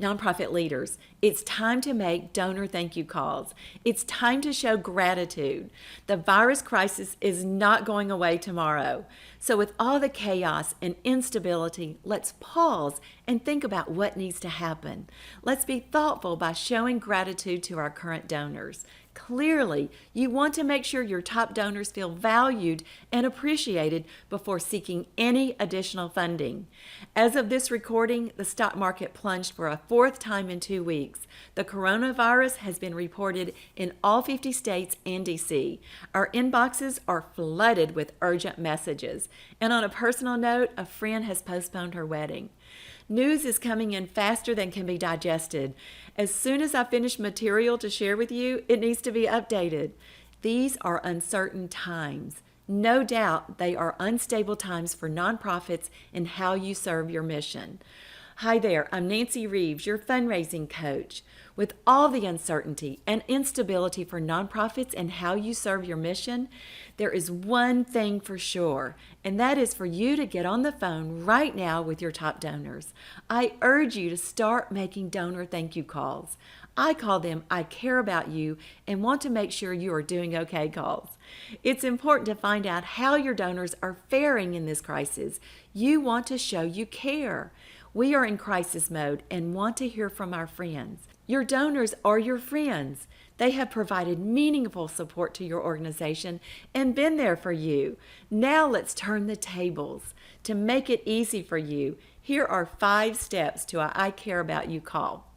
Nonprofit leaders, it's time to make donor thank you calls. It's time to show gratitude. The virus crisis is not going away tomorrow. So with all the chaos and instability, let's pause and think about what needs to happen. Let's be thoughtful by showing gratitude to our current donors. Clearly, you want to make sure your top donors feel valued and appreciated before seeking any additional funding. As of this recording, the stock market plunged for a fourth time in 2 weeks. The coronavirus has been reported in all 50 states and DC. Our inboxes are flooded with urgent messages. And on a personal note, a friend has postponed her wedding. News is coming in faster than can be digested. As soon as I finish material to share with you, it needs to be updated. These are uncertain times. No doubt they are unstable times for nonprofits and how you serve your mission. Hi there, I'm Nancy Reeves, your fundraising coach. With all the uncertainty and instability for nonprofits and how you serve your mission, there is one thing for sure, and that is for you to get on the phone right now with your top donors. I urge you to start making donor thank you calls. I call them I care about you and want to make sure you are doing okay calls. It's important to find out how your donors are faring in this crisis. You want to show you care. We are in crisis mode and want to hear from our friends. Your donors are your friends. They have provided meaningful support to your organization and been there for you. Now let's turn the tables. To make it easy for you, here are 5 steps to a I Care About You call.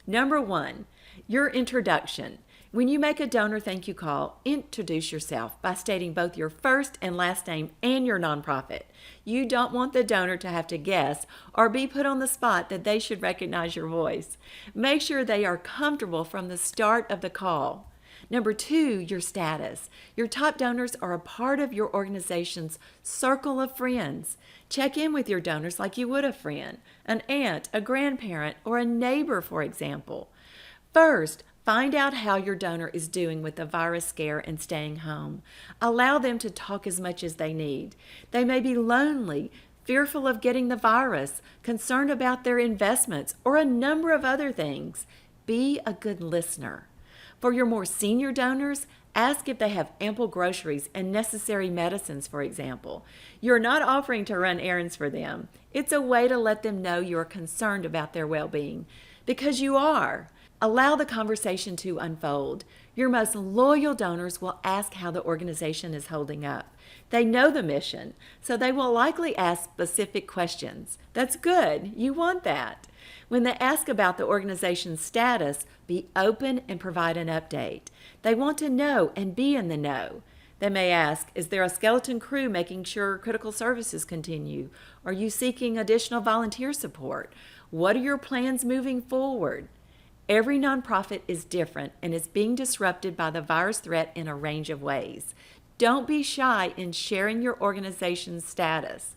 Number 1, your introduction. When you make a donor thank you call, introduce yourself by stating both your first and last name and your nonprofit. You don't want the donor to have to guess or be put on the spot that they should recognize your voice. Make sure they are comfortable from the start of the call. Number 2, your status. Your top donors are a part of your organization's circle of friends. Check in with your donors like you would a friend, an aunt, a grandparent, or a neighbor, for example. First, find out how your donor is doing with the virus scare and staying home. Allow them to talk as much as they need. They may be lonely, fearful of getting the virus, concerned about their investments, or a number of other things. Be a good listener. For your more senior donors, ask if they have ample groceries and necessary medicines, for example. You're not offering to run errands for them. It's a way to let them know you're concerned about their well-being, because you are. Allow the conversation to unfold. Your most loyal donors will ask how the organization is holding up. They know the mission, so they will likely ask specific questions. That's good. You want that. When they ask about the organization's status, be open and provide an update. They want to know and be in the know. They may ask, is there a skeleton crew making sure critical services continue? Are you seeking additional volunteer support? What are your plans moving forward? Every nonprofit is different and is being disrupted by the virus threat in a range of ways. Don't be shy in sharing your organization's status.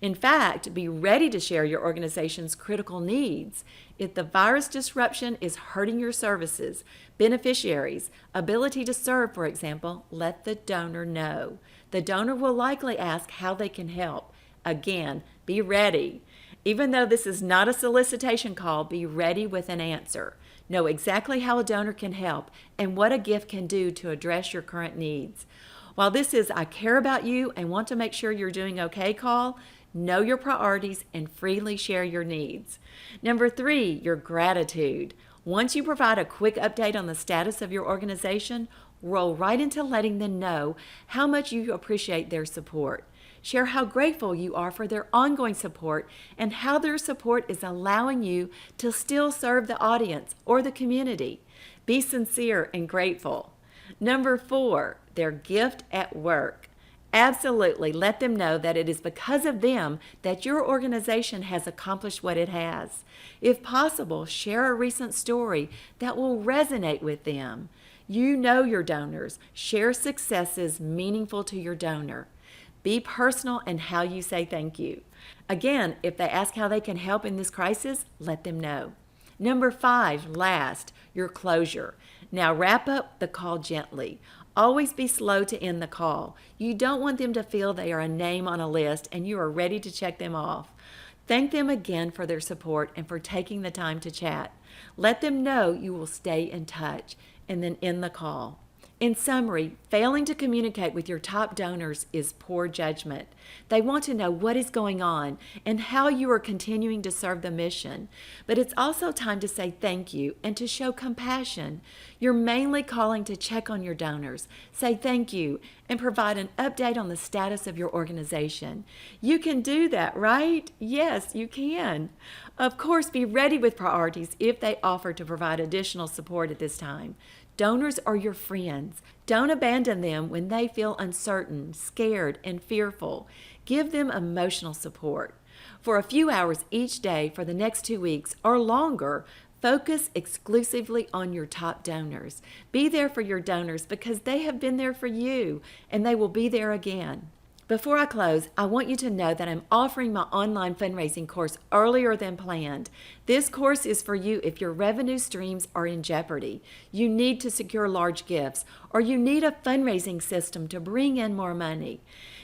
In fact, be ready to share your organization's critical needs. If the virus disruption is hurting your services, beneficiaries, ability to serve, for example, let the donor know. The donor will likely ask how they can help. Again, be ready. Even though this is not a solicitation call, be ready with an answer. Know exactly how a donor can help and what a gift can do to address your current needs. While this is I care about you and want to make sure you're doing okay call, know your priorities and freely share your needs. Number 3, your gratitude. Once you provide a quick update on the status of your organization, roll right into letting them know how much you appreciate their support. Share how grateful you are for their ongoing support and how their support is allowing you to still serve the audience or the community. Be sincere and grateful. Number 4, their gift at work. Absolutely let them know that it is because of them that your organization has accomplished what it has. If possible, share a recent story that will resonate with them. You know your donors. Share successes meaningful to your donor. Be personal in how you say thank you. Again, if they ask how they can help in this crisis, let them know. Number 5, last, your closure. Now wrap up the call gently. Always be slow to end the call. You don't want them to feel they are a name on a list and you are ready to check them off. Thank them again for their support and for taking the time to chat. Let them know you will stay in touch, and then end the call. In summary, failing to communicate with your top donors is poor judgment. They want to know what is going on and how you are continuing to serve the mission. But it's also time to say thank you and to show compassion. You're mainly calling to check on your donors, say thank you, and provide an update on the status of your organization. You can do that, right? Yes, you can. Of course, be ready with priorities if they offer to provide additional support at this time. Donors are your friends. Don't abandon them when they feel uncertain, scared, and fearful. Give them emotional support. For a few hours each day for the next 2 weeks or longer, focus exclusively on your top donors. Be there for your donors because they have been there for you, and they will be there again. Before I close, I want you to know that I'm offering my online fundraising course earlier than planned. This course is for you if your revenue streams are in jeopardy, you need to secure large gifts, or you need a fundraising system to bring in more money.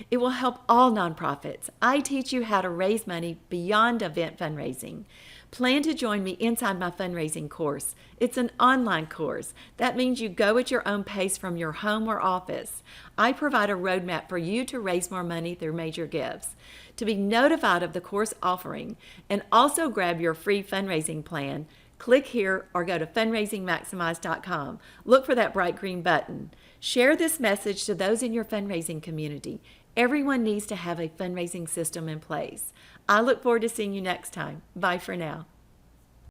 It will help all nonprofits. I teach you how to raise money beyond event fundraising. Plan to join me inside my fundraising course. It's an online course. That means you go at your own pace from your home or office. I provide a roadmap for you to raise more money through Major Gifts. To be notified of the course offering and also grab your free fundraising plan, click here or go to fundraisingmaximized.com. Look for that bright green button. Share this message to those in your fundraising community. Everyone needs to have a fundraising system in place. I look forward to seeing you next time. Bye for now.